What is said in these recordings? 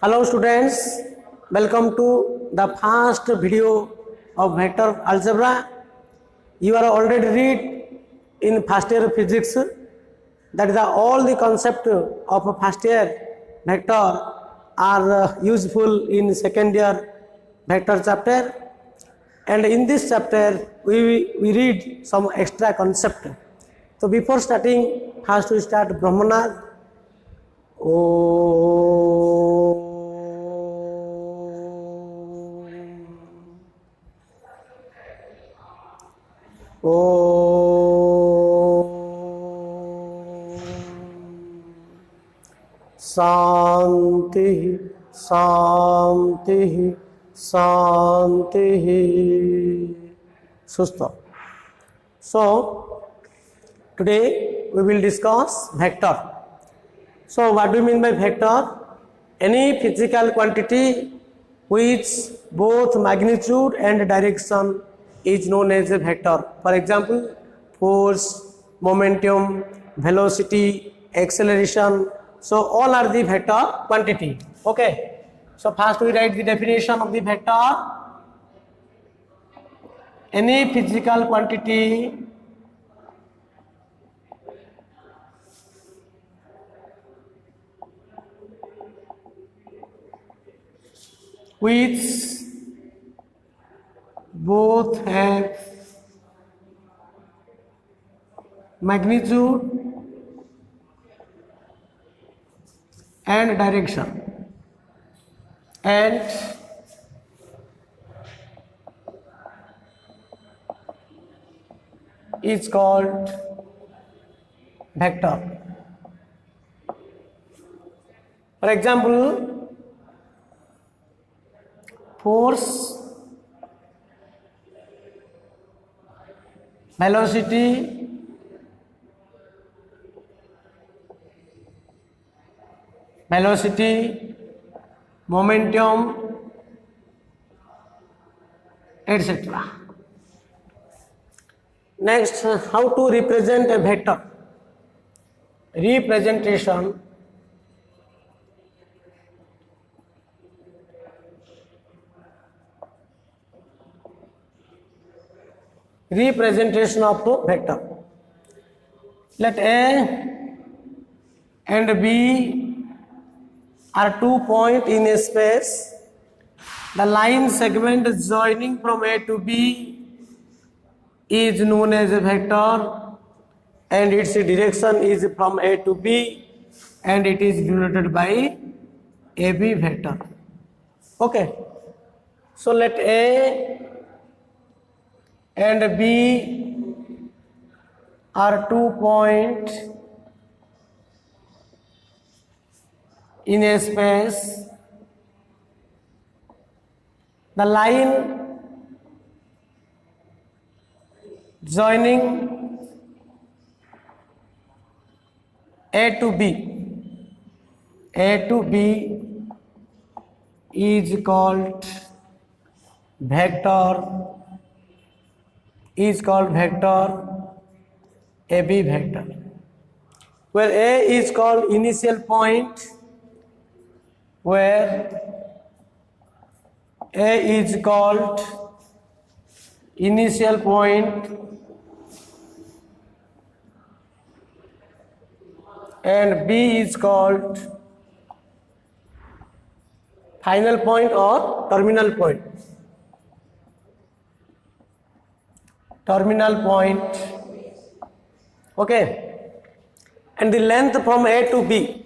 Hello students, welcome to the first video of vector algebra. You are already read in first year physics, that is all the concept of first year vector are useful in second year vector chapter, and in this chapter we read some extra concept. So before starting, first we start Brahmanad. शांति शांति शांति सुस्त. So today we will discuss vector. So what do you mean by vector? Any physical quantity which both magnitude and direction is known as a vector. For example, force, momentum, velocity, acceleration. So all are the vector quantity. Okay. So first we write the definition of the vector. Any physical quantity which both have magnitude and direction and is called vector. For example, force, velocity, momentum, etc. Next, how to represent a vector? Representation of a vector. Let A and B are 2 points in a space. The line segment joining from A to B is known as a vector, and its direction is from A to B, and it is denoted by AB vector. Okay. So let A and B are 2 points in a space. The line joining A to B is called vector, AB vector, where A is called initial point, and B is called final point or terminal point. Okay. And the length from A to B,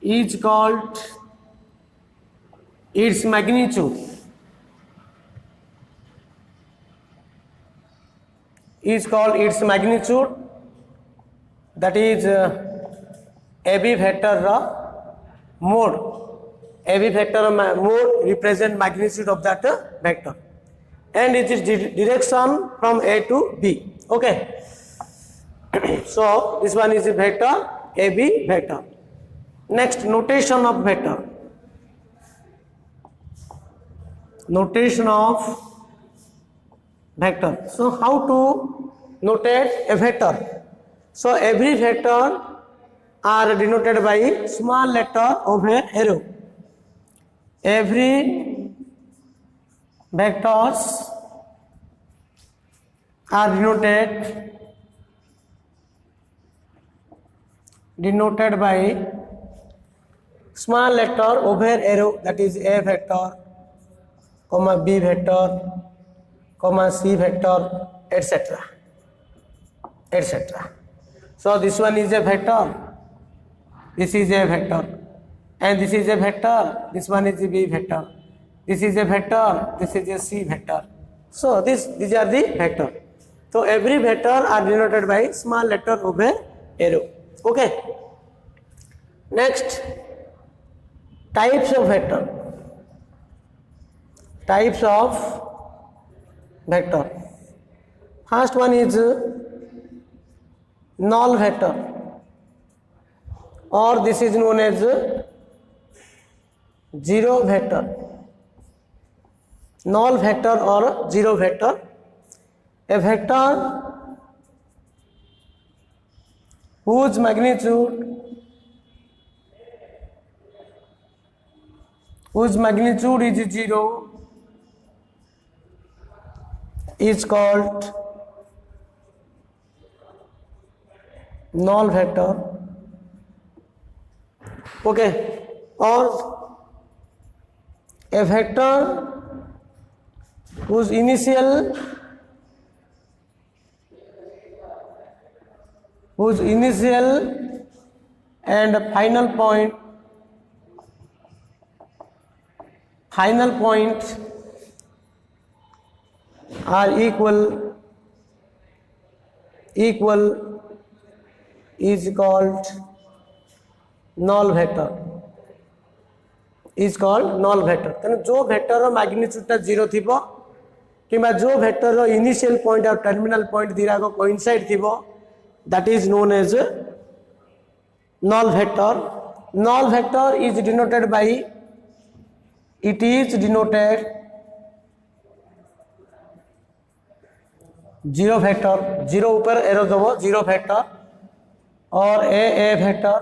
is called its magnitude, that is AB vector mode. AB vector mode represent magnitude of that vector, and it is direction from A to B. Okay. So this one is a vector, AB vector. Next, notation of vector. Notation of vector. So how to notate a vector? So every vector are denoted by small letter of a arrow. Every vectors are denoted by small letter over arrow, that is A vector, comma B vector, comma C vector, etc. etc. So this one is a vector, this is a vector, and this is a vector, this one is a B vector, this is a vector, this is a C vector. So these are the vector. So every vector are denoted by small letter over arrow. Okay. Next, types of vector. Types of vector. First one is null vector, or this is known as zero vector. Null vector or zero vector. A vector whose magnitude is 0 is called null vector. Okay. Or a vector whose initial and final point are equal is called null vector. तेणु जो vector magnitude 0 थिबो किंबा जो vector initial point और terminal point दिराक coincide थिबो, that is known as null vector. Null vector is denoted by, it is denoted zero vector, zero ऊपर arrow दबो zero vector, और a vector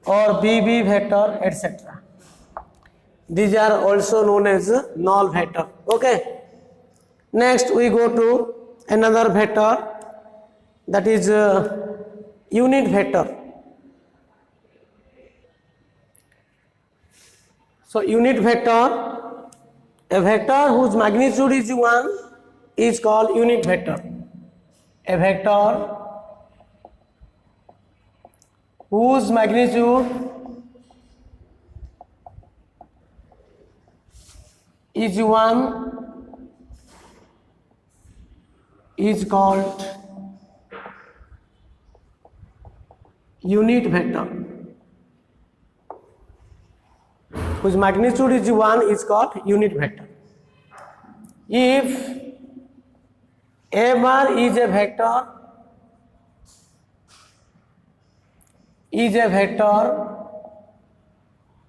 or b vector, etc. These are also known as null vector. Okay. Next we go to another vector, that is unit vector. So unit vector, a vector whose magnitude is 1 is called unit vector. A vector whose magnitude is 1 is called unit vector. Whose magnitude is 1 is called unit vector. If a bar is a vector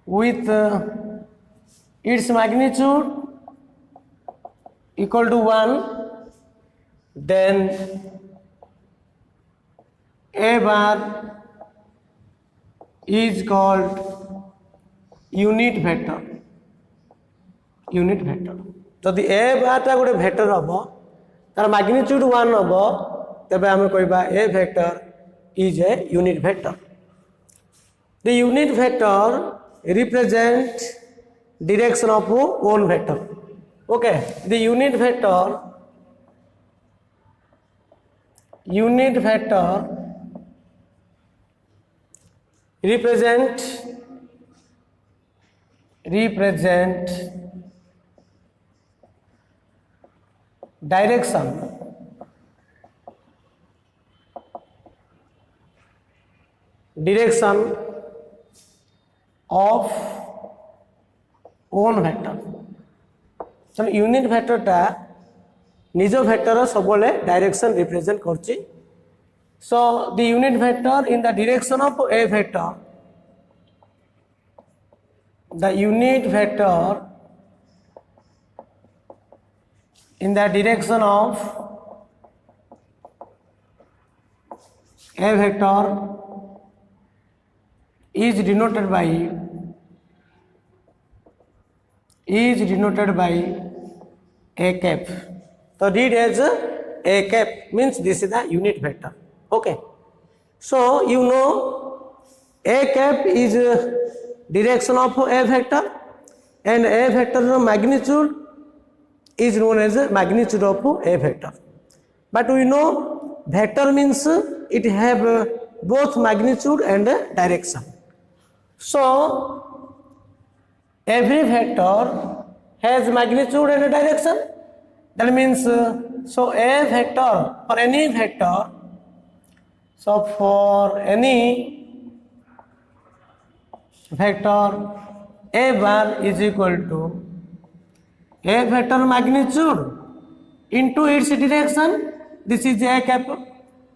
with its magnitude equal to 1, then a bar is called unit vector. जदि ए बारटा गोटे vector हम तार magnitude 1 हम तबे आम कहबा a vector is a unit vector. The unit vector represent direction of one vector. Okay, the unit vector represent direction of one vector. So unit vector टा निज vector सब direction represent करछि. So the unit vector in the direction of a vector, the unit vector in the direction of a vector is denoted by a cap. So read as a cap means this is the unit vector. Okay. So you know a cap is direction of a vector, and a vector magnitude is known as magnitude of a vector. But we know vector means it have both magnitude and direction. So every vector has magnitude and direction. That means so a vector, for any vector, so for any vector a bar is equal to a vector magnitude into its direction. This is a cap.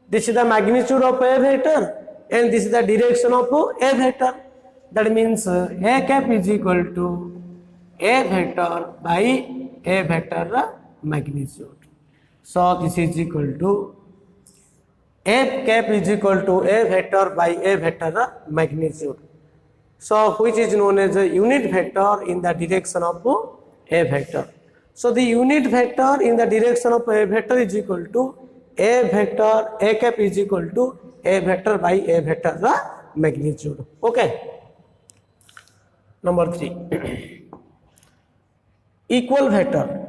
This is the magnitude of a vector, and this is the direction of a vector. That means a cap is equal to a vector by a vector magnitude. So this is equal to f cap is equal to a vector by a vector magnitude. So which is known as a unit vector in the direction of a vector. So the unit vector in the direction of a vector is equal to a vector, a cap is equal to a vector by a vector magnitude. Okay. Number 3. Equal vector.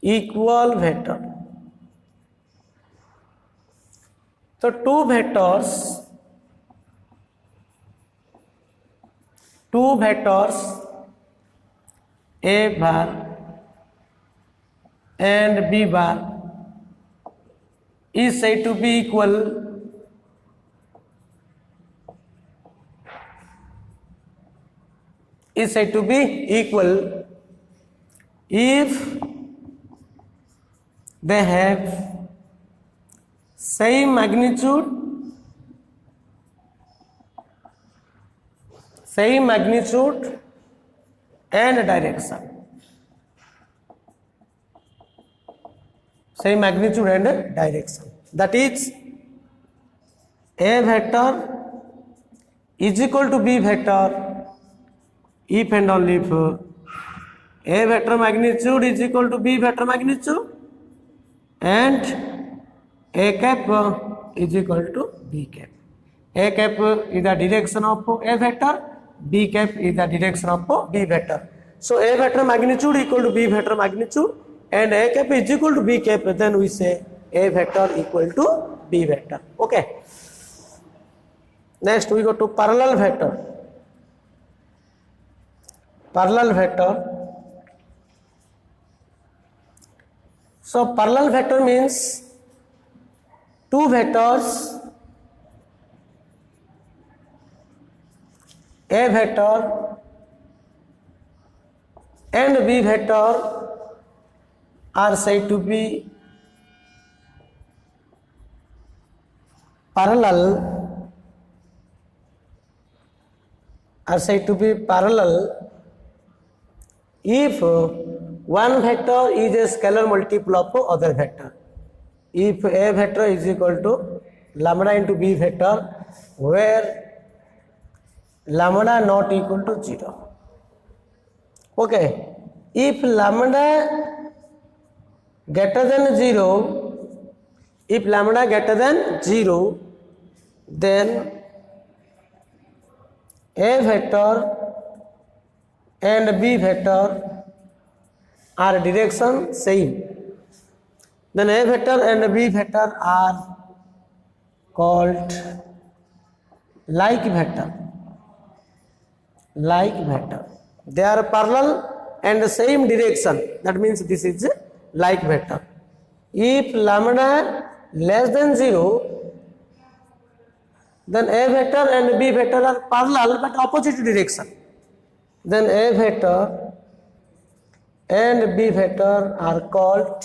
Equal vector. So two vectors A bar and B bar is said to be equal if they have same magnitude and direction. Same magnitude and direction. That is, a vector is equal to B vector if and only if a vector magnitude is equal to B vector magnitude and a cap is equal to B cap. A cap is the direction of a vector, B cap is the direction of B vector. So a vector magnitude equal to B vector magnitude and a cap is equal to B cap, then we say a vector equal to B vector. Okay. Next we go to parallel vector. Parallel vector. So parallel vector means two vectors, A vector and B vector are said to be parallel, if one vector is a scalar multiple of other vector. If A vector is equal to lambda into B vector, where lambda not equal to 0. Okay. If lambda greater than 0, then A vector and B vector are direction same. Then A vector and B vector are called like vector. They are parallel and the same direction. That means this is like vector. If lambda less than 0, then A vector and B vector are parallel but opposite direction. Then A vector and B vector are called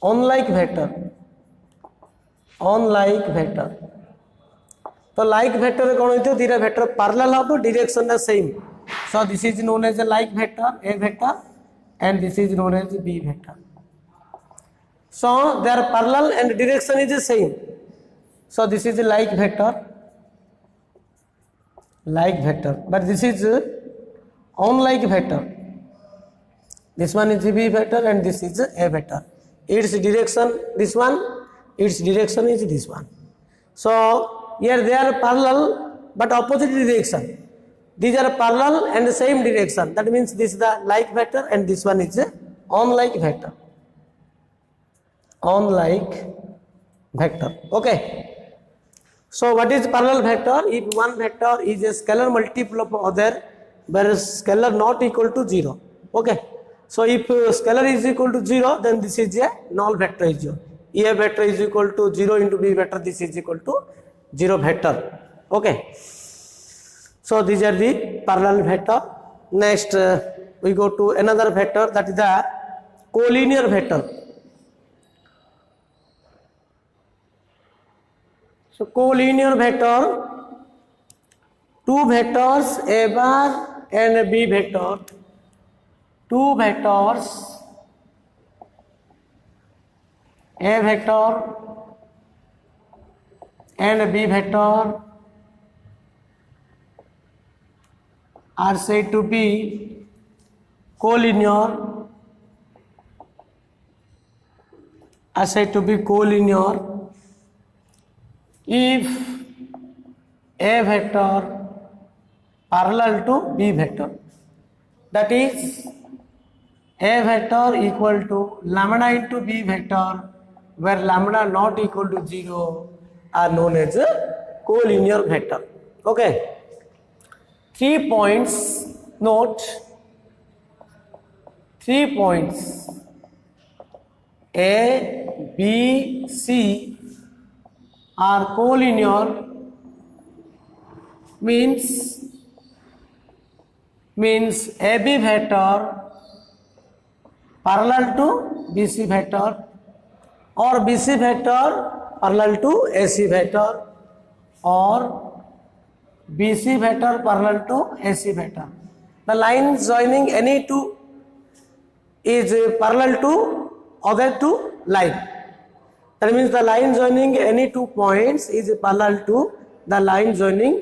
unlike vector. So like vector कौन होती है? दीरा vector parallel हो तो direction the same. So this is known as a like vector, A vector, and this is known as B vector. So they are parallel and direction is the same. So this is a like vector, but this is unlike vector. This one is B vector and this is A vector. Its direction this one, its direction is this one. So here they are parallel but opposite direction. These are parallel and the same direction. That means this is the like vector and this one is a unlike vector. Unlike vector. Okay. So what is parallel vector? If one vector is a scalar multiple of other, whereas scalar not equal to 0. Okay. So if scalar is equal to 0, then this is a null vector is 0. A vector is equal to 0 into B vector, this is equal to 0 vector. Okay. So these are the parallel vector. Next we go to another vector, that is the collinear vector. So collinear vector, two vectors A bar and B vector, two vectors A vector and B vector are said to be collinear, if A vector parallel to B vector, that is A vector equal to lambda into B vector, where lambda not equal to 0 are known as a collinear vector. Okay. 3 points, note 3 points A, B, C are collinear, means AB vector parallel to BC vector or BC vector parallel to AC vector or BC vector parallel to AC vector. The line joining any two is parallel to other two line. That means the line joining any 2 points is parallel to the line joining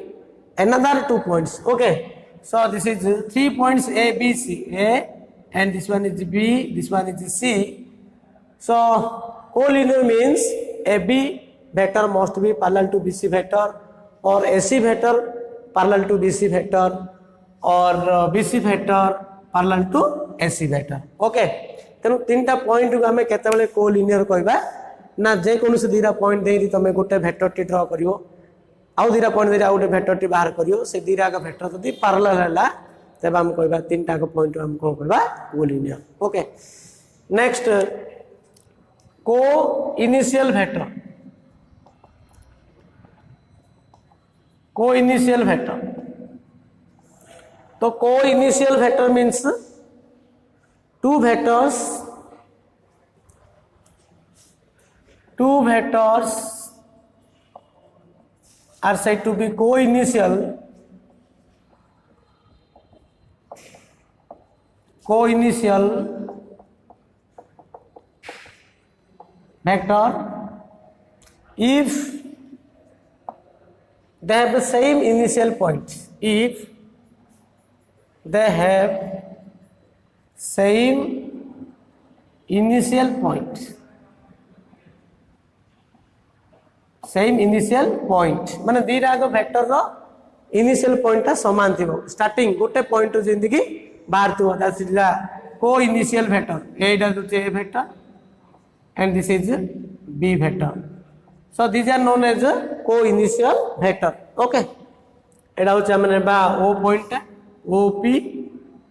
another 2 points. Okay. So this is 3 points A, B, C. A and this one is B, this one is C. So collinear means AB vector must be parallel to BC vector, or AC vector parallel to BC vector, or BC vector parallel to AC vector. Okay. तेणु 3टा point को आम केतबेले collinear कहबा ना जे कोनोसी 2टा point देरी तमे गोटे vector T draw करियो, आउ 2टा पॉइंट देरी आउ गोटे वेक्टर टी बाहर करियो, से 2टा का वेक्टर जदी पैरेलल हला तबे हम कहबा 3टा का पॉइंट हम को कहबा कोलिनियर. ओके. नेक्स्ट को इनिशियल वेक्टर. को इनिशियल वेक्टर. तो को initial vector means two vectors are said to be co-initial vector if they have the same initial point. If they have same initial point, माने दीटा को vector रो initial point समान थिबो. Starting गोटे point जेंति कि बाहर थिबो, दैट्स इज को initial vector. Etah is a vector and this is B vector. So these are known as को इनिशियल वेक्टर. ओके. एटा होचे हमने बा O point OP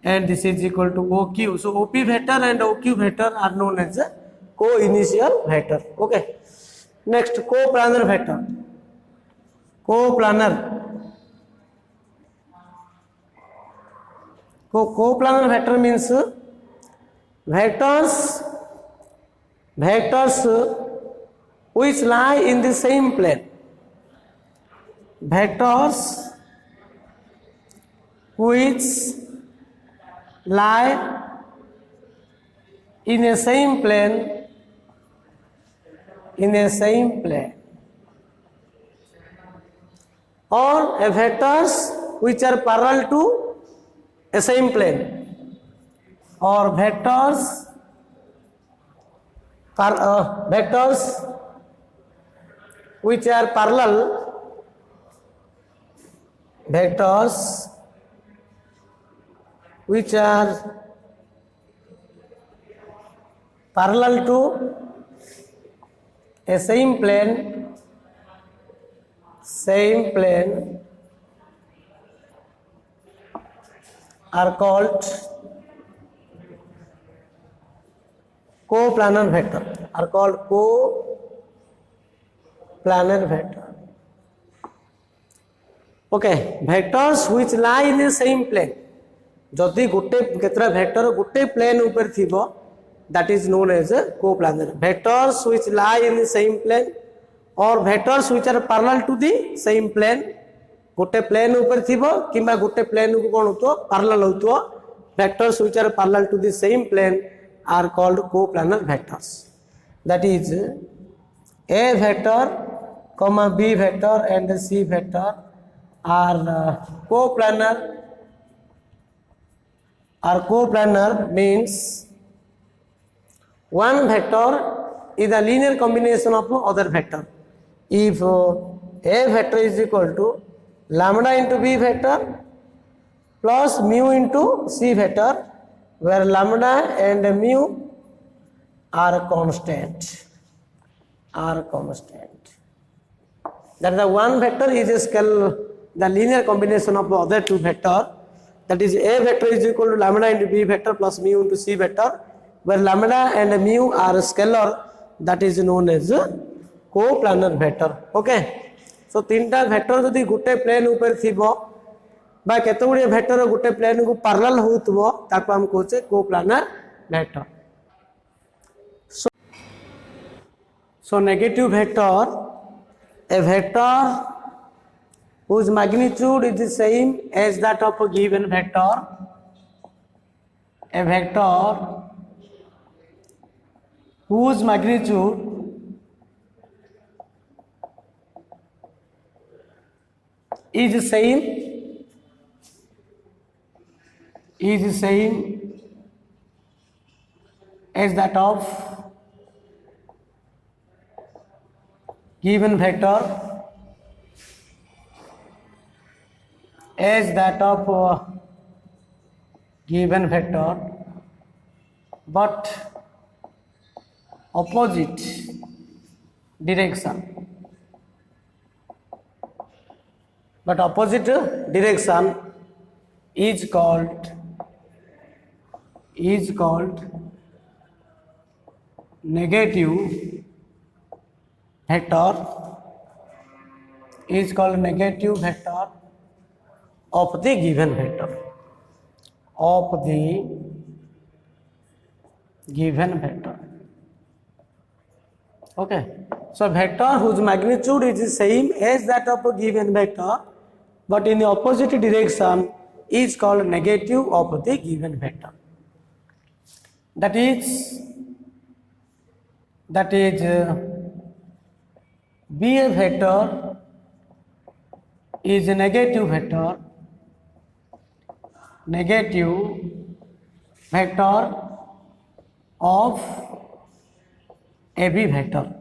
and this is equal to OQ. So OP vector and OQ vector are known as co-initial vector. Okay. Next, coplanar vector. Coplanar vector means vectors which lie in the same plane. Vectors which lie in a same plane, or a vectors which are parallel to a same plane, or vectors which are parallel, vectors which are parallel to a same plane are called coplanar vector, okay. Vectors which lie in the same plane, जदि गोटे केतरा vector गोटे plane ऊपर थिबो, that is known as a coplanar. Vectors which lie in the same plane or vectors which are parallel to the same plane, गोटे plane ऊपर थिबो किंबा गोटे प्लेन को कोन होतो parallel होतो, vectors which are parallel to the same plane are called coplanar vectors. That is a vector comma b vector and c vector are coplanar means one vector is a linear combination of other vector. If a vector is equal to lambda into b vector plus mu into c vector, where lambda and mu are constant. That the one vector is a scalar, the linear combination of the other two vector. That is a vector is equal to lambda into b vector plus mu into c vector, where lambda and mu are scalar, that is known as coplanar vector. Okay. So तीनटा vector जदि गोटे plane ऊपर थिबो बा केते गुडे vector गोटे plane को पैरेलल होतबो ताको हम कहचे coplanar vector. So negative vector, a vector whose magnitude is the same as that of a given vector, a vector whose magnitude is the same as that of given vector, but opposite direction. But opposite direction is called negative vector, of the given vector, Okay. So vector whose magnitude is the same as that of a given vector, but in the opposite direction is called negative of the given vector. That is be a vector is a negative vector of AB vector.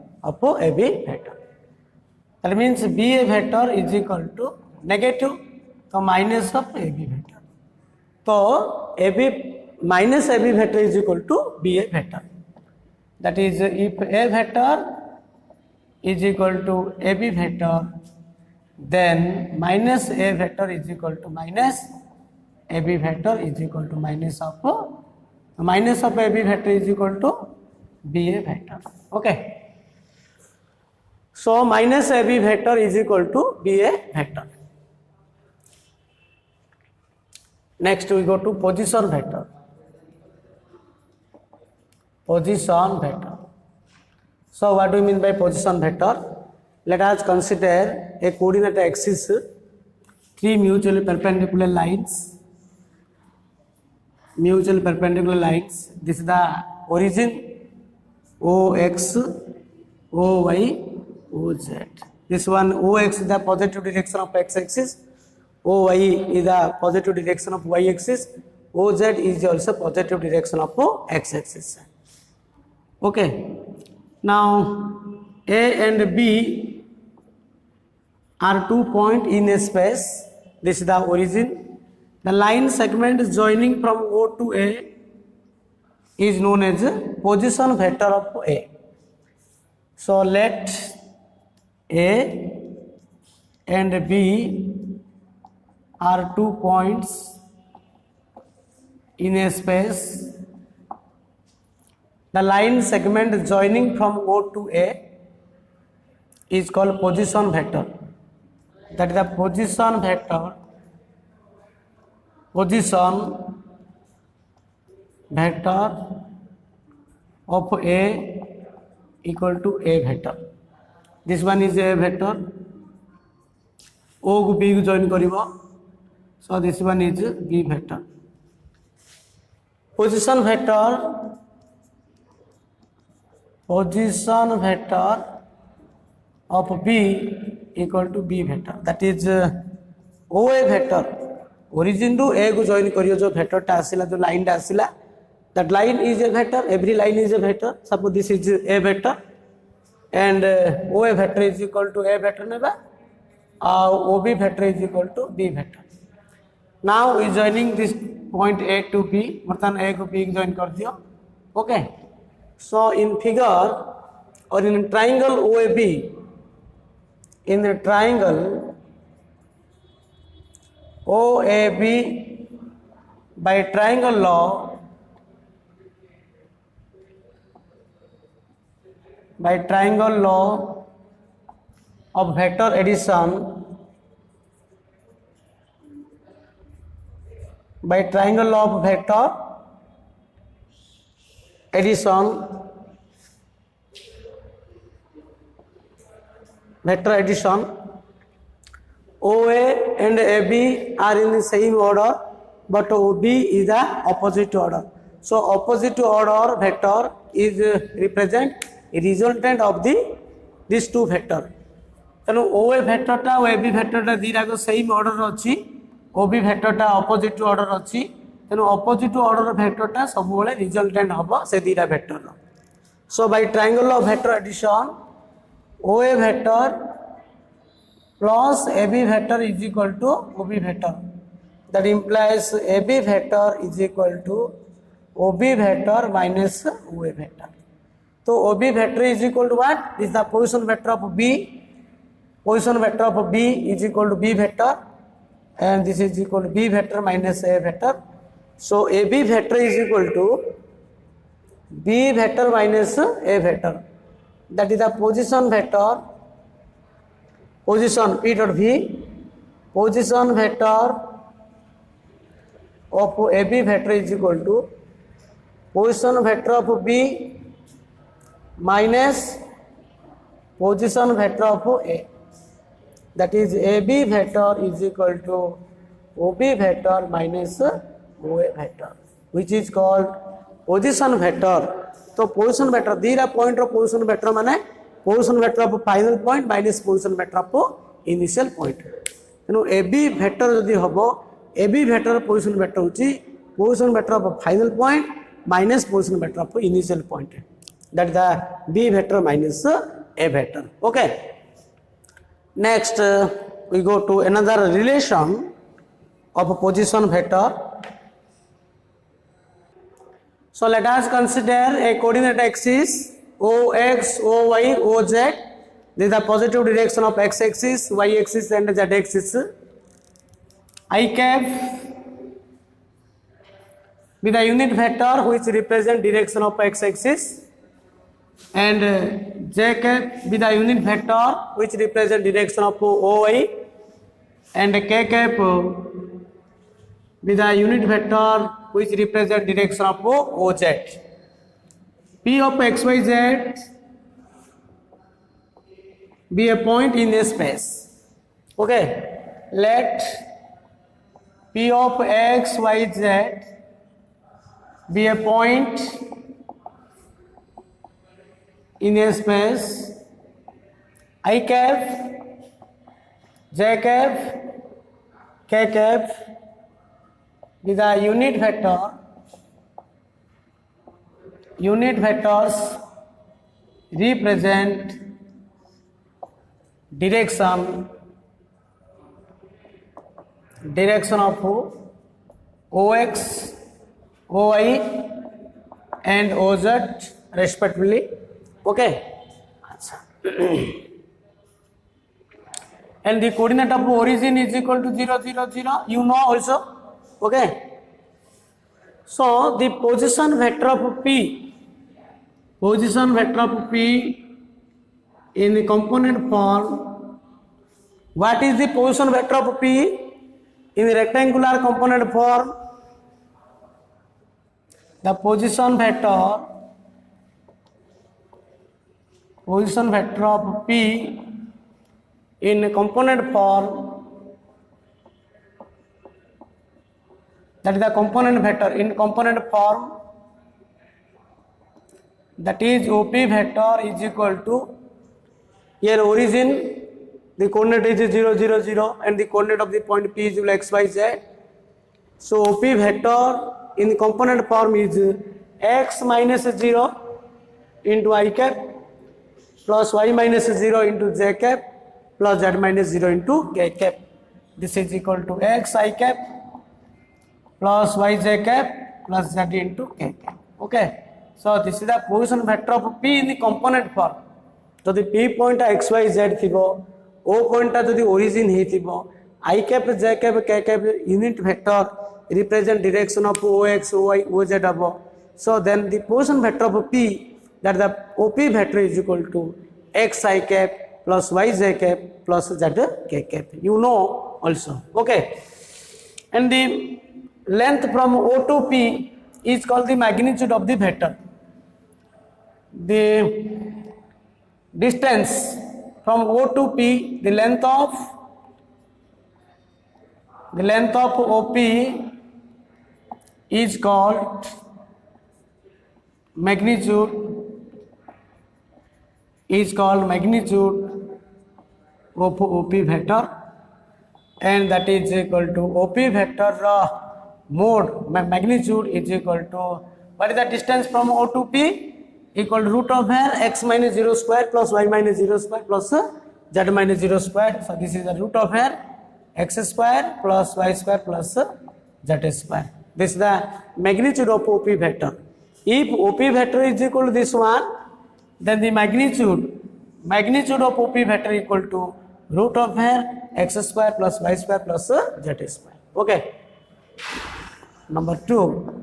That means BA vector is equal to negative, so minus of AB vector. So AB minus AB vector is equal to BA vector. That is, if A vector is equal to AB vector, then minus A vector is equal to minus AB vector is equal to minus of AB vector is equal to BA vector. Okay. So minus AB vector is equal to BA vector. Next we go to position vector. So what do you mean by position vector? Let us consider a coordinate axis, three mutually perpendicular lines. This is the origin OX, OY, OZ. This one OX is the positive direction of x-axis, OY is the positive direction of y-axis, OZ is also positive direction of x-axis. Okay. Now A and B are 2 points in a space. This is the origin. The line segment joining from O to A is known as position vector of A. So let A and B are 2 points in a space. The line segment joining from O to A is called position vector. That is the position vector. Position vector of A equal to A vector. This one is A vector. O को B को join करिवो. So this one is B vector. Position vector of B equal to B vector. That is OA vector. Origin to A को join करियो जो vector टा आसिला जो line टा आसिला. That line is a vector. Every line is a vector. Suppose this is A vector and OA vector is equal to A vector नेबा. OB vector is equal to B vector. Now we joining this point A to B. मतलब A को B join कर दियो. Okay. So in figure or in triangle OAB, in the triangle OAB, by triangle law, of vector addition, by triangle law of vector addition, OA and AB are in the same order, but OB is the opposite order. So opposite order vector is represent a resultant of these two vector. तेणु OA vector टा AB vector टा दीराक same order अच्छी, OB vector टा opposite order अच्छी, तेणु opposite order vector टा सब वाले resultant हबा से दीरा vector row. So by triangle of vector addition, OA vector plus AB vector is equal to OB vector. That implies AB vector is equal to OB vector minus OA vector. So OB vector is equal to what? This is the position vector of B. Position vector of B is equal to B vector, and this is equal to B vector minus A vector. So AB vector is equal to B vector minus A vector. That is the position vector. Position P dot V. Position vector of AB vector is equal to position vector of B minus position vector of A. That is AB vector is equal to OB vector minus OA vector, which is called position vector. So position vector, दीरा point of position vector माने position vector of final point minus position vector of initial point. तेणु AB vector यदि हबो, AB vector position vector होची position vector of final point minus position vector of initial point. That is the B vector minus A vector. Okay. Next we go to another relation of a position vector. So let us consider a coordinate axis OX, OY, OZ. This is the positive direction of x-axis, y-axis and z-axis. I cap with the unit vector which represent direction of x-axis, and j cap with the unit vector which represent direction of OY, and k cap with the unit vector which represent direction of OZ. P of xyz be a point in a space. Okay, let P of xyz be a point in a space I cap, j cap, k cap with a unit vectors represent direction of ox, oy and oz respectively. Okay. And the coordinate of origin is equal to 0 0 0, you know also. Okay. So the position vector of p in the component form. What is the position vector of p in the rectangular component form? The position vector of p in component form, that is the component vector in component form, that is OP vector is equal to, here origin the coordinate is 0 0 0 and the coordinate of the point P is equal to x y z. So OP vector in the component form is x minus 0 into I cap plus y minus 0 into j cap plus z minus 0 into k cap. This is equal to x I cap plus y j cap plus z into k cap. Okay. So this is the position vector of p in the component form. So the p point x y z thibo, o point ta jodi origin he thibo, I cap j cap k cap unit vector represent direction of ox, oy, oz abo. So then the position vector of p, that the OP vector is equal to x I cap plus y j cap plus z k cap. You know also. Okay. And the length from O to P is called the magnitude of the vector. The distance from O to P, the length of OP is called magnitude of OP vector, and that is equal to OP vector mode magnitude is equal to, what is the distance from O to P? Equal to root of x minus 0 square plus y minus 0 square plus z minus 0 square. So this is the root of x square plus y square plus z square. This is the magnitude of OP vector. If OP vector is equal to this one, then the magnitude of OP vector equal to root of x square plus y square plus z square. Okay. Number 2.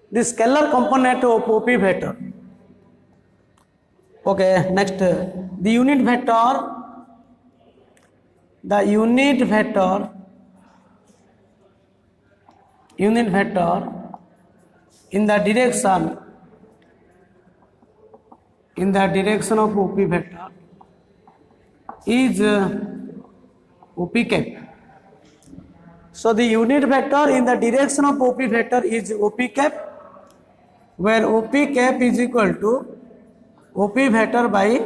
The scalar component of OP vector. Okay, next the unit vector. The unit vector in the direction of OP vector is OP cap. So the unit vector in the direction of OP vector is OP cap, where OP cap is equal to OP vector by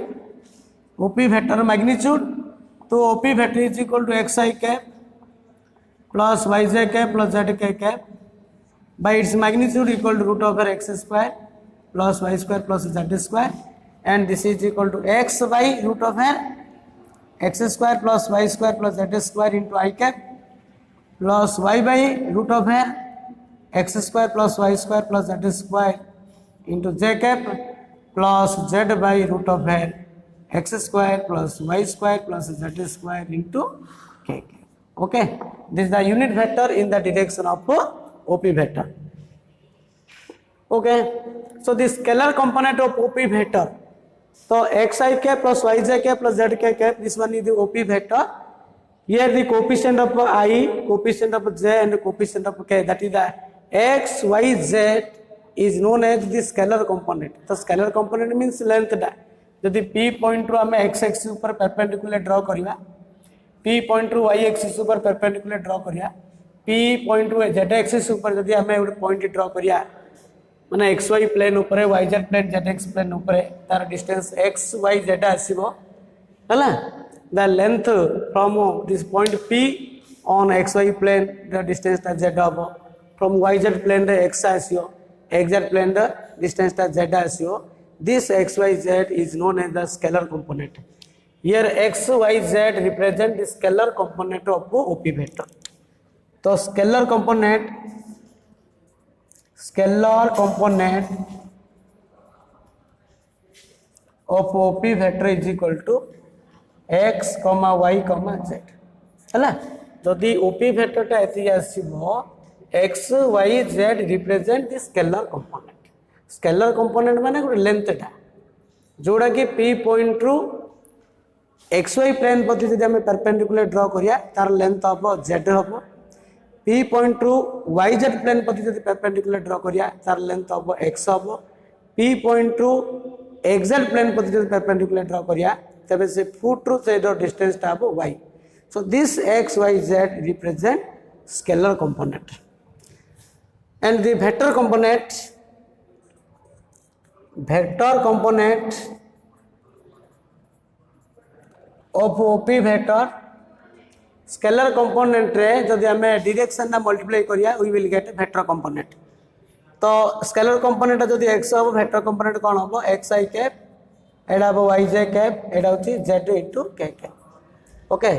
OP vector magnitude. So OP vector is equal to xi cap plus yj cap plus zk cap by its magnitude equal to root over x square plus y square plus z square, and this is equal to x by root over x square plus y square plus z square into I cap plus y by root over x square plus y square plus z square into j cap plus z by root over x square plus y square plus z square into k cap. Okay, this is the unit vector in the direction of OP vector. Okay, so this scalar component of OP vector, so xi cap plus yj cap plus zk cap, this one is the OP vector. Here the coefficient of I, coefficient of j and coefficient of k, that is the x, y, z is known as the scalar component. The scalar component means length. जदि p point रो आम x axis ऊपर perpendicular draw करिया, p point रो y axis ऊपर perpendicular draw करिया, p point रो z axis ऊपर जदि आम गोटे पॉइंट ड्रॉ करिया, माने एक्स वाई प्लेन उपरे y z plane z x plane उपरे तार डिस्टेंस एक्स वाई जेड आसीबो हला the length from this point p on x y plane the distance ता जेड हबो from Y z plane ray X आसीओ X Z plane the distance ता Z आसीओ this X Y Z is known as the scalar component here X Y Z represent the scalar component of OP vector तो scalar component of OP vector is equal to x, y, z है जदि OP vector टा एति आसीबो x, y, z represent the scalar component माने गोटे length टा जोड़ा कि P पॉइंट रु xy प्लेन प्रति जदि हम परपेंडिकुलर ड्रॉ करिया तार लेंथ हबो z हबो P पॉइंट रु yz प्लेन प्रति जदि परपेंडिकुलर ड्रॉ करिया तार लेंथ हबो x हबो P पॉइंट रु xz प्लेन प्रति जदि परपेंडिकुलर ड्रॉ करिया तबे से फुट रु से दो डिस्टेंस ता हबो y so this x y z represent scalar component and the vector component of OP vector scalar component रे जदि हमें डायरेक्शन ना मल्टीप्लाई करिया we will get vector component तो स्केलर कंपोनेंट जदि x हो वेक्टर कंपोनेंट कोन हो x i कैप एडा हो y j कैप एडा होची z into k cap okay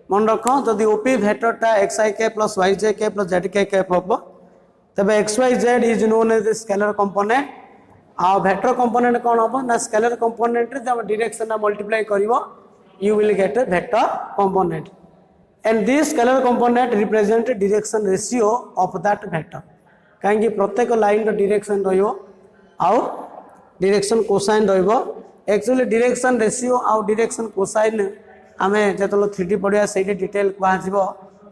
मन रखो जदि ओपी वेक्टर टा x i cap plus y j cap plus z k cap हो तबे x y z is known as scalar component आ वेक्टर कंपोनेंट कोन हो ना स्केलर कंपोनेंट रे जब डायरेक्शन ना मल्टीप्लाई करिवो you will get a vector component and this scalar component represent direction ratio of that vector कहीं प्रत्येक लाइन रो डायरेक्शन रहियो आउ डायरेक्शन कोसाइन रहिबो एक्चुअली डायरेक्शन रेशियो आउ डायरेक्शन कोसाइन हमें जतलो 3D पढ़िया सेठी डिटेल कहा जिवो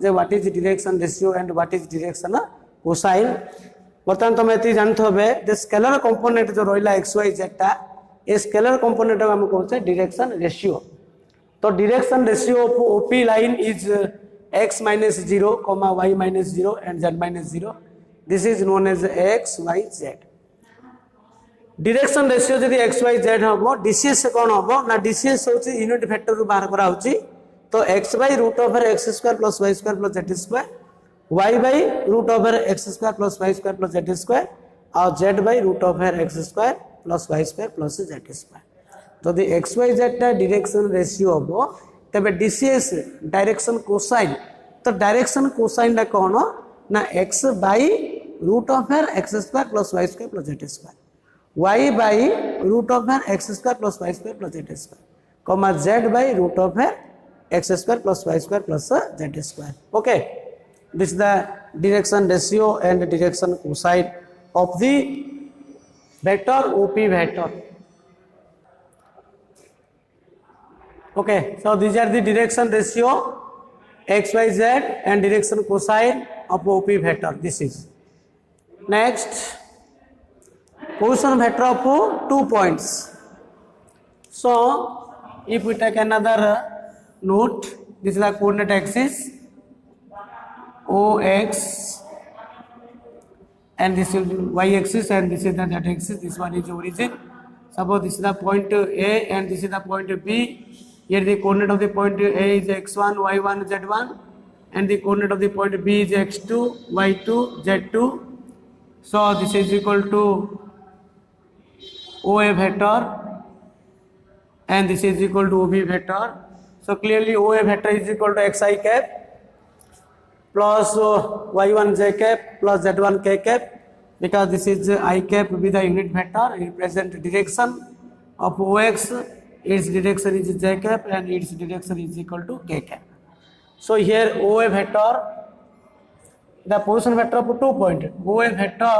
जे what is direction ratio and what is direction cosine बर्तमान तुम एती जानथ होबे द स्केलर कंपोनेंट जो रहिला xy z टा ए स्केलर कंपोनेंट हम कहते डायरेक्शन रेशियो तो direction ratio of OP line is x minus 0, y minus 0 and z minus 0. This is known as x, y, z. Direction ratio जदि x, y, z हम DCS कौन हम ना DCS होची unit vector रु बाहर करा होची तो x by root over x square plus y square plus z square y by root over x square plus y square plus z square और z by root over x square plus y square plus z square जदि x Y z टा direction ratio हम तबे DCS direction cosine तो direction cosine टा कौन ना x by root of x square plus y square plus z square y by root of x square plus y square plus z square comma z by root of x square plus y square plus z square okay this the direction ratio and direction cosine of the vector OP vector okay so these are the direction ratio x y z and direction cosine of op vector this is next position vector of 2 points so if we take another note this is the coordinate axis ox and this is y axis and this is the z axis this one is origin suppose this is the point a and this is the point b here the coordinate of the point A is x1, y1, z1 and the coordinate of the point B is x2, y2, z2. So this is equal to OA vector and this is equal to OB vector. So clearly OA vector is equal to xi cap plus y1 j cap plus z1 k cap because this is I cap with the unit vector represent direction of OX. Its direction is j cap and its direction is equal to k cap. So here OA vector, the position vector of 2 point, OA vector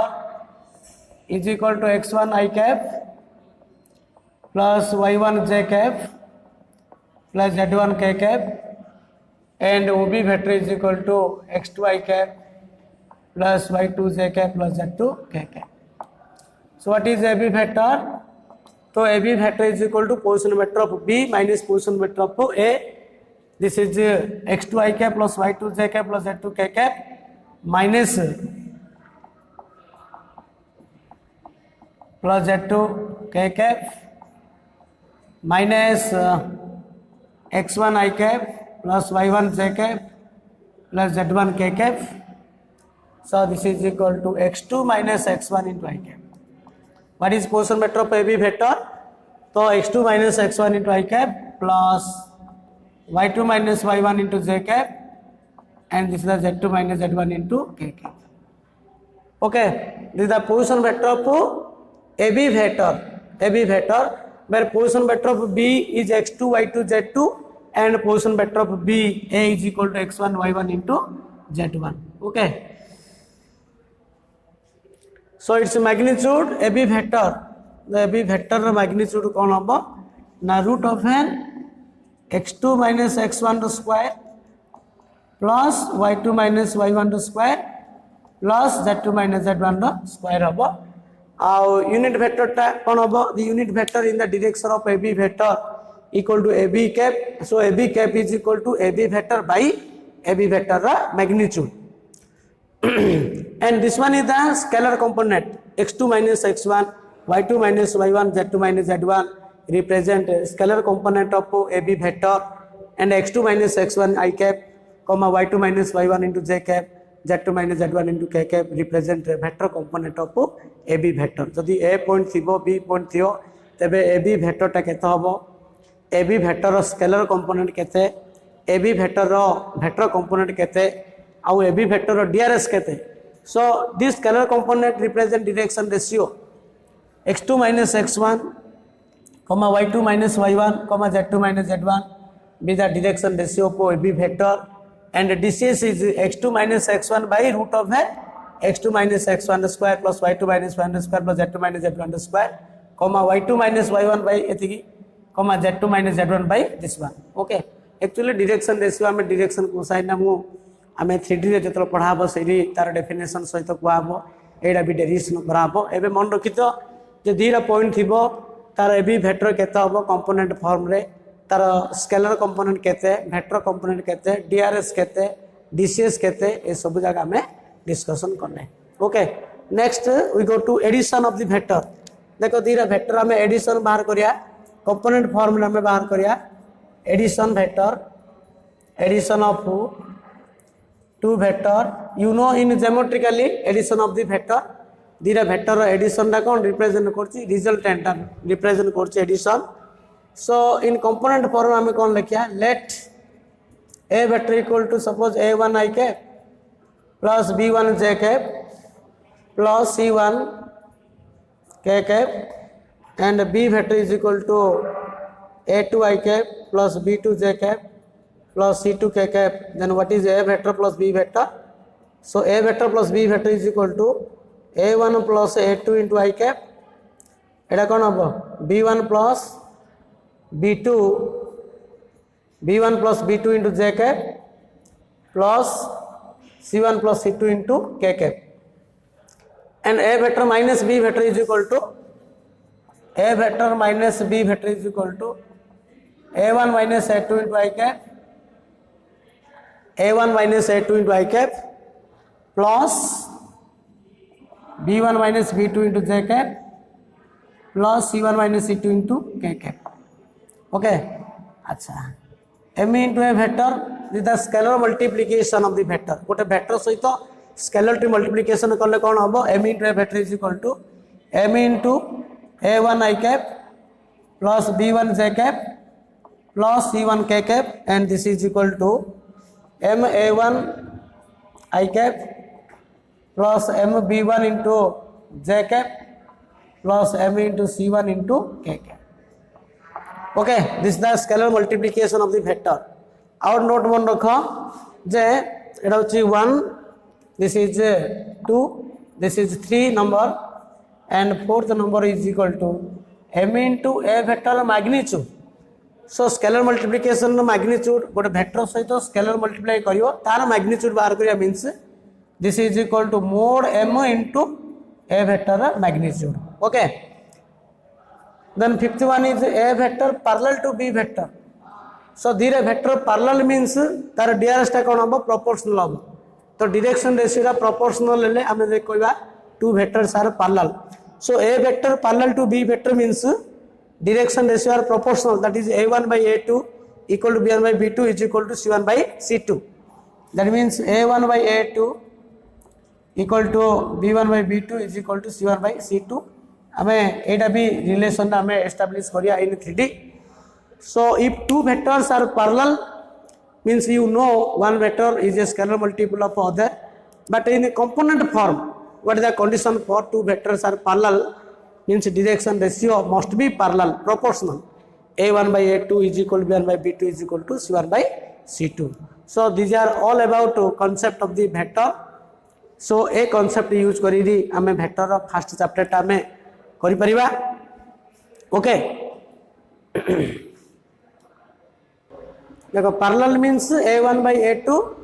is equal to x1 I cap plus y1 j cap plus z1 k cap and OB vector is equal to x2 I cap plus y2 j cap plus z2 k cap. So what is AB vector? तो A B vector is equal to position vector of B minus position vector of A this is x two i cap plus y two j cap plus z two k cap minus plus z2 k cap minus x1 I cap plus y1 j cap plus z1 k cap. So this is equal to x2 minus x1 into I cap. What is position vector of AB vector? So x2 minus x1 into I cap plus y2 minus y1 into j cap, and this is the z2 minus z1 into k cap. Okay, this is the position vector of AB vector. AB vector where position vector of B is x2 y2 z2 and position vector of B A is equal to x1 y1 into z1. Okay. So its magnitude AB vector, the AB vector magnitude कौन होगा ना root of n x2 minus x1 to square plus y2 minus y1 to square plus z2 minus z1 to square होगा. और unit vector टा कौन होगा? The unit vector in the direction of AB vector equal to AB cap. So AB cap is equal to AB vector by AB vector magnitude. And this one is the scalar component x2 minus x1, y2 minus y1, z2 minus z1 represent scalar component of AB vector, and x2 minus x1 I cap, y2 minus y1 into j cap, z2 minus z1 into k cap represent vector component of AB vector. जदि A point थिबो B point थियो तबे AB vector टा केते हबो? AB vector रो scalar component केते, AB vector रो vector component केते, और AB vector रो DRS केते. So this scalar component represent direction ratio x2 minus x1, y2 minus y1, z2 minus z1 be the direction ratio for AB vector, and DCS is x2 minus x1 by root of x2 minus x1 square plus y2 minus y1 square plus z2 minus z1 square, y2 minus y1 by एतिकी, z2 minus z1 by this one. Okay, actually direction ratio आमे direction cosine ना मु आमे 3D रे जतलो पढाबो सेही तार definition सहित कुआबो एडा भी डेरिवेशन कराबो. एबे मन रखितो जे दीरा पॉइंट थिबो तार एबी वेक्टर केते हबो कंपोनेंट फॉर्म रे, तार स्केलर कंपोनेंट केते, वेक्टर कंपोनेंट केते, डीआरएस केते, डीसीएस केते, ए सब जगह में डिस्कशन करने. Okay, next we go to addition of the vector. देखो दीरा वेक्टर हमें एडिशन बाहर करिया, कंपोनेंट फॉर्म में बाहर करिया addition vector, addition of two vector. You know in geometrically addition of the vector, दीरा vector addition टा कौन represent करची? Resultant टा represent करची addition. So in component form हमें कौन लिखिया? Let A vector equal to suppose A1 I cap plus B1 J cap plus C1 K cap, and B vector is equal to A2 I cap plus B2 J cap plus C2 K cap. Then what is A vector plus B vector? So A vector plus B vector is equal to A1 plus A2 into I cap. एटा कौन हम? B1 plus B2, B1 plus B2 into J cap plus C1 plus C2 into K cap. And A vector minus B vector is equal to A vector minus B vector is equal to A1 minus A2 into I cap, A1 minus A2 into I cap plus B1 minus B2 into J cap plus C1 minus C2 into K cap. Okay, अच्छा. M into a vector is the scalar multiplication of the vector. गोटे vector सहित scalar multiplication करले कौन होबो? M into a vector is equal to M into A1 I cap plus B1 J cap plus C1 K cap, and this is equal to M A1 I cap plus M B1 into J cap plus M into C1 into K cap. Okay, this is the scalar multiplication of the vector. Our note मन रखो जे एटा होची 1, this is 2, this is 3 number, and fourth number is equal to M into A vector magnitude. So scalar multiplication magnitude गोटे vector सहित scalar multiply करियो तार magnitude बाहर करिया means this is equal to mod M into A vector magnitude. Okay. Then fifth one is A vector parallel to B vector. So धीरे vector parallel means तार DRS टा कौन होगा? Proportional होगा. तो direction ratio टा proportional ले हमें देख कोई बात two vectors are parallel. So A vector parallel to B vector means direction ratio are proportional, that is A1 by A2 equal to B1 by B2 is equal to C1 by C2. That means A1 by A2 equal to B1 by B2 is equal to C1 by C2. हमें एटा भी relation हमें establish करिया इन 3D. So if two vectors are parallel means you know one vector is a scalar multiple of other, but in a component form what is the condition for two vectors are parallel means direction ratio must be parallel, proportional. A1 by A2 is equal to B1 by B2 is equal to C1 by C2. So these are all about concept of the vector. So a concept use करी आमे vector of first chapter टा में करी परिबा. Okay. देखो parallel means A1 by A2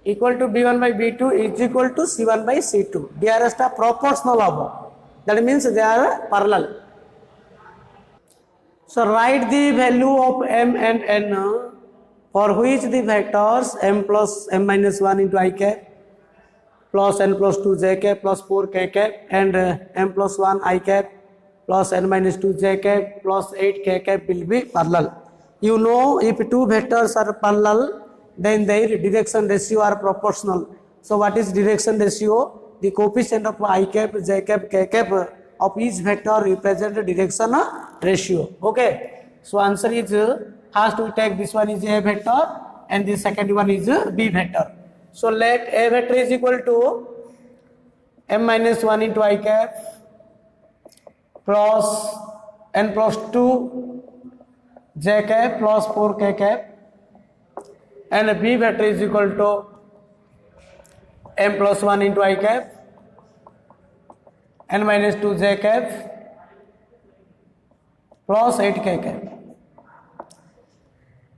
equal to B1 by B2 is equal to C1 by C2. They are a proportional of. That means they are parallel. So write the value of m and n for which the vectors m plus m minus 1 into I cap plus n plus 2 j cap plus 4 k cap and m plus 1 I cap plus n minus 2 j cap plus 8 k cap will be parallel. You know if two vectors are parallel then their direction ratio are proportional. So what is direction ratio? The coefficient of I cap, j cap, k cap of each vector represent the direction ratio. Okay. So answer is first we take this one is A vector and the second one is B vector. So let A vector is equal to m minus 1 into I cap plus n plus 2 j cap plus 4 k cap and B vector is equal to m plus 1 into I cap n minus 2 j cap plus 8 k cap.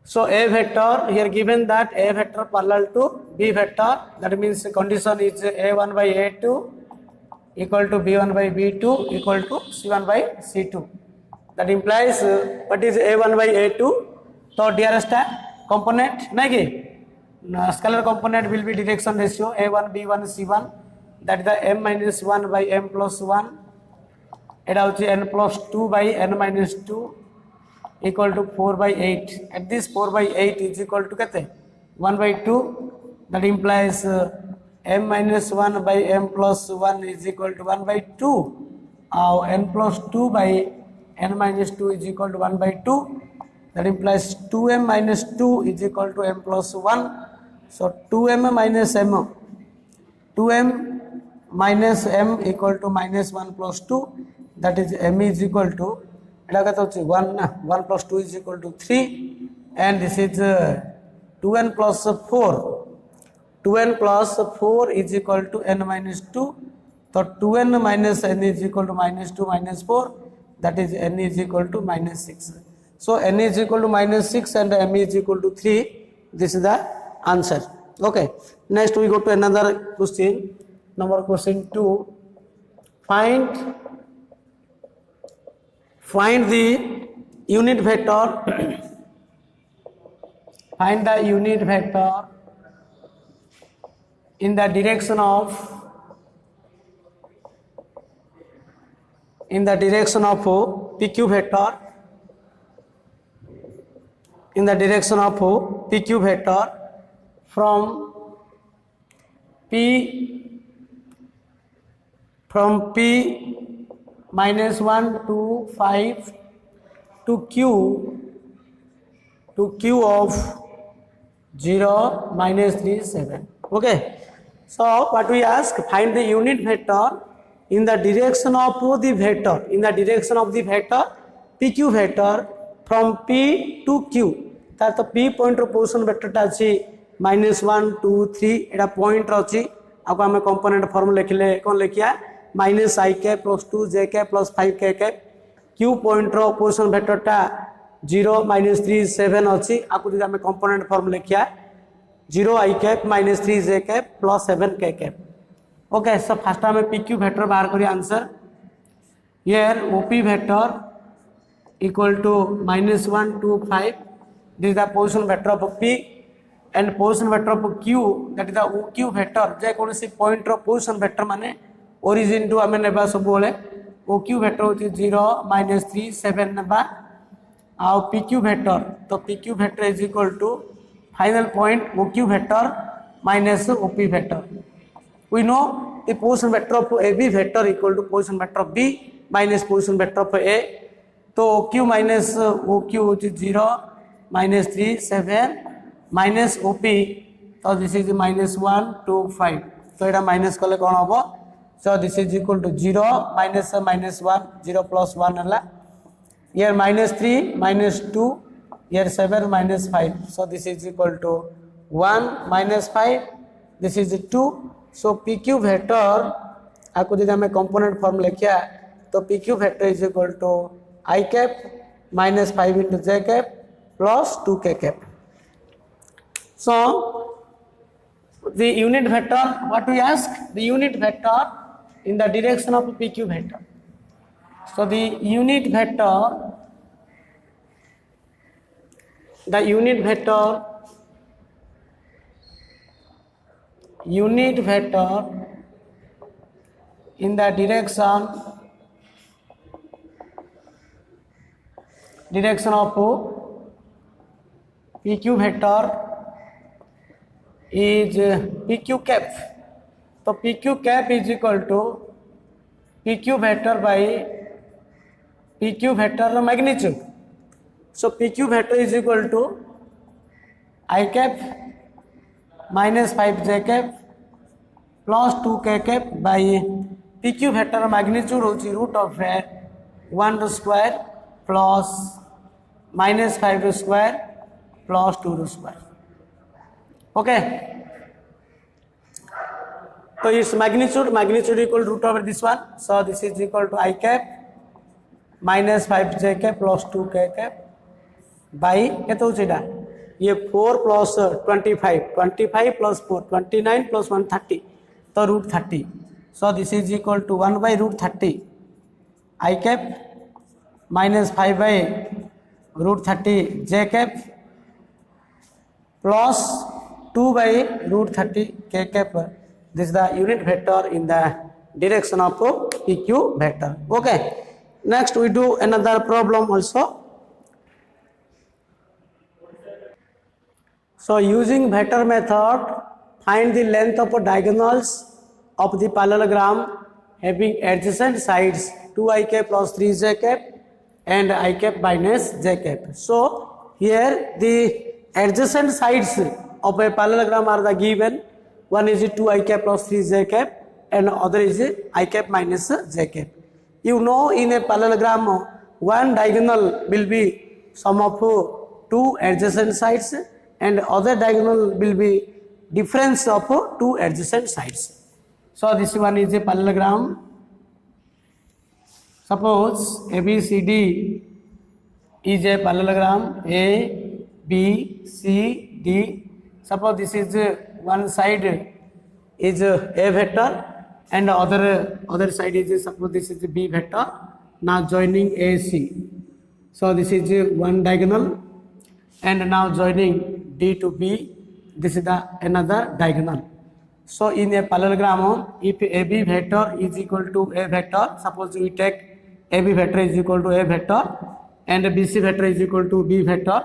So A vector here given that A vector parallel to B vector, that means the condition is A1 by A2 equal to B1 by B2 equal to C1 by C2. That implies what is A1 by A2? So dearest component nahi scalar component will be direction ratio A1 B1 C1, that is the m minus 1 by m plus 1 eta hochi n plus 2 by n minus 2 equal to 4 by 8. At this 4 by 8 is equal to kete 1 by 2, that implies m minus 1 by m plus 1 is equal to 1 by 2. N plus 2 by n minus 2 is equal to 1 by 2, that implies 2m minus 2 is equal to m plus 1. So 2m minus m, 2m minus m equal to minus 1 plus 2, that is m is equal to 1 plus 2 is equal to 3, and this is 2n plus 4. 2n plus 4 is equal to n minus 2. So 2n minus n is equal to minus 2 minus 4, that is n is equal to minus 6. So n is equal to minus 6 and m is equal to 3. This is the answer. Okay. Next we go to another question. Number question 2. Find the unit vector. Find the unit vector in the direction of PQ vector. In the direction of PQ vector from P minus 1 to 5 to Q of 0 minus 3 7. Okay. So what we ask, find the unit vector in the direction of the vector, PQ vector from P to Q. That the P point position vector ta अछि minus 1 2 3 एटा point अछि. आपको हमें component form लिखले कौन लिखिया minus I cap plus 2 j cap plus 5 k cap. Q point row position vector टा 0 minus 3 7 अछि. आपको जब हमें component form लिखिया 0 I cap minus 3 j cap plus 7 k cap. Okay, so first हमें PQ vector बाहर करिए answer. Here OP vector equal to minus 1 to 5. This is the position vector of P, and position vector of Q, that is the OQ vector. जे कौन सी point रो position vector माने origin to हमें नेबा सब बोले OQ vector होची 0 -3 7 number आउ PQ vector तो PQ vector is equal to final point OQ vector minus OP vector. We know the position vector of AB vector equal to position vector of B minus position vector of A. तो OQ minus OQ होची 0 -3 7 minus OP तो this is -1 2 5 तो एटा minus कले कौन हम so this is equal to 0 minus 1 0 plus 1 है here -3 -2 here 7 -5 so this is equal to 1 -5 this is 2 so PQ vector आपको जब हमें कंपोनेंट फॉर्म लिखिया तो PQ vector is equal to I cap -5 into J cap plus 2K cap. So the unit vector, what we ask? The unit vector in the direction of PQ vector. So the unit vector in the direction of PQ vector is PQ cap. So PQ cap is equal to PQ vector by PQ vector magnitude. So PQ vector is equal to I cap minus 5J cap plus 2K cap by PQ vector magnitude होची root of 1 square plus minus 5 square plus 2 square. Okay. So its magnitude equal to root over this one. So this is equal to I cap minus 5J cap plus 2K cap by केतो होचीडा ये 4 plus 25 plus 4 29 plus 130 तो root 30. So this is equal to 1 by root 30 I cap minus 5 by root 30 J cap plus 2 by root 30 K cap. This is the unit vector in the direction of PQ vector. Okay. Next we do another problem also. So using vector method, find the length of diagonals of the parallelogram having adjacent sides 2I cap plus 3J cap and I cap minus J cap. So here the adjacent sides of a parallelogram are the given. One is 2I cap plus 3J cap and other is I cap minus J cap. You know in a parallelogram one diagonal will be sum of two adjacent sides and other diagonal will be difference of two adjacent sides. So this one is a parallelogram. Suppose ABCD is a parallelogram A B C D. Suppose this is one side is A vector and other side is suppose this is B vector. Now joining AC. So this is one diagonal and now joining D to B. This is the another diagonal. So in a parallelogram, if AB vector is equal to A vector, suppose we take AB vector is equal to A vector and BC vector is equal to B vector.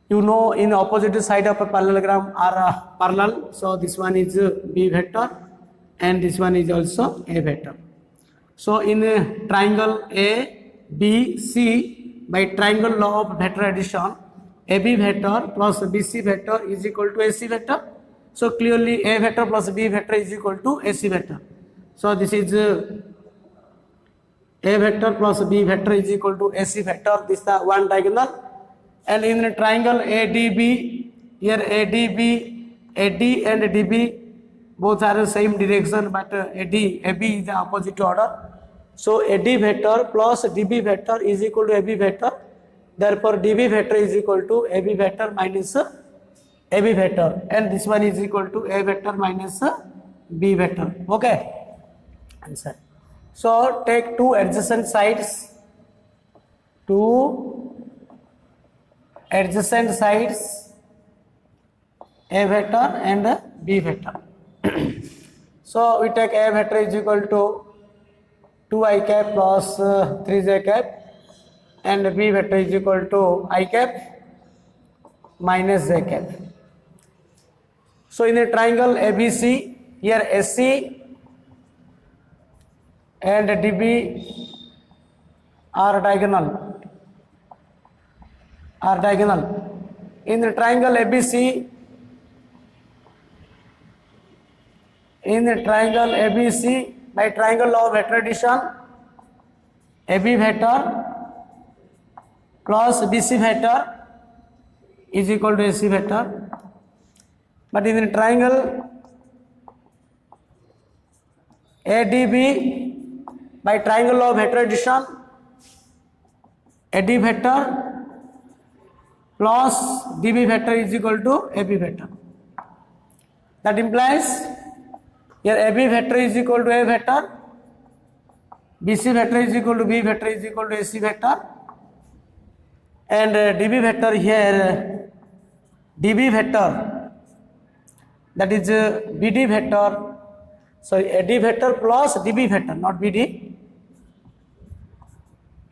You know in opposite side of a parallelogram are parallel. So this one is B vector and this one is also A vector. So in a triangle A, B, C, by triangle law of vector addition, AB vector plus BC vector is equal to AC vector. So clearly A vector plus B vector is equal to AC vector. So this is A vector plus B vector is equal to AC vector. This is the one diagonal. And in a triangle ADB, here ADB, AD and DB both are the same direction, but AB is the opposite order. So AD vector plus DB vector is equal to AB vector. Therefore DB vector is equal to AB vector minus AB vector, and this one is equal to A vector minus B vector. Okay, answer. So take two adjacent sides, A vector and B vector. So we take A vector is equal to 2 I cap plus 3j cap, and B vector is equal to I cap minus j cap. So in a triangle ABC, here AC and DB are diagonal. In the triangle ABC, by triangle law of vector addition, AB vector plus BC vector is equal to AC vector. But in the triangle ADB, by triangle law of vector addition, AD vector plus DB vector is equal to AB vector. That implies here AB vector is equal to A vector, BC vector is equal to B vector is equal to AC vector, and DB vector here, DB vector, that is BD vector, sorry, AD vector plus DB vector, not BD.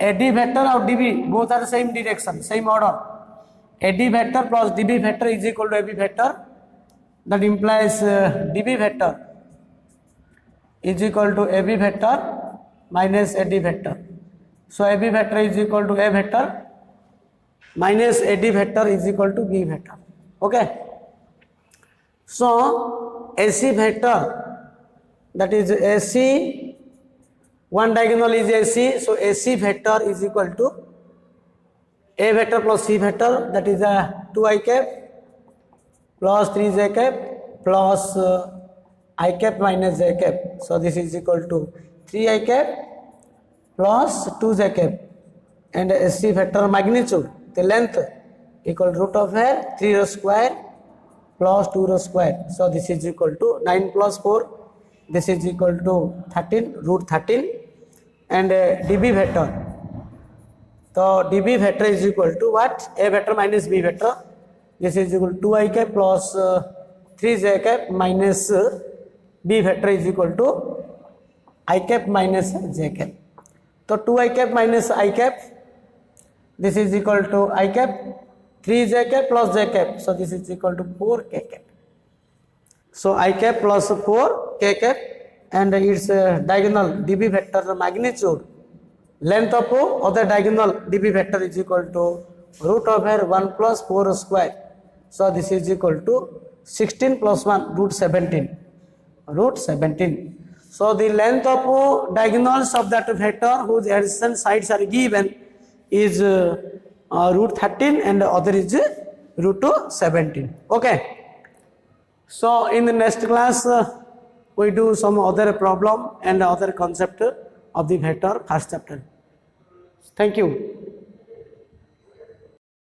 AD vector or DB, both are the same direction, same order. AD vector plus DB vector is equal to AB vector. That implies DB vector is equal to AB vector minus AD vector. So AB vector is equal to A vector minus AD vector is equal to B vector. Okay. So AC vector, that is AC, one diagonal is AC, so AC vector is equal to A vector plus C vector, that is a 2I cap plus 3j cap plus I cap minus j cap. So this is equal to 3I cap plus 2j cap, and AC vector magnitude, the length, equal to root of here 3 rho square plus 2 rho square. So this is equal to 9 plus 4, this is equal to 13, root 13, and DB vector. So DB vector is equal to what? A vector minus B vector. This is equal to 2I cap plus 3j cap minus B vector is equal to I cap minus j cap. So 2I cap minus I cap, this is equal to I cap, 3j cap plus j cap. So this is equal to 4k cap. So I cap plus 4k cap, and its diagonal DB vector, the magnitude, length of other diagonal DB vector is equal to root of here 1 plus 4 square. So this is equal to 16 plus 1, root 17. So the length of diagonals of that vector whose adjacent sides are given is root 13, and the other is root 17. Okay. So in the next class we do some other problem and other concept of the vector, first chapter. Thank you.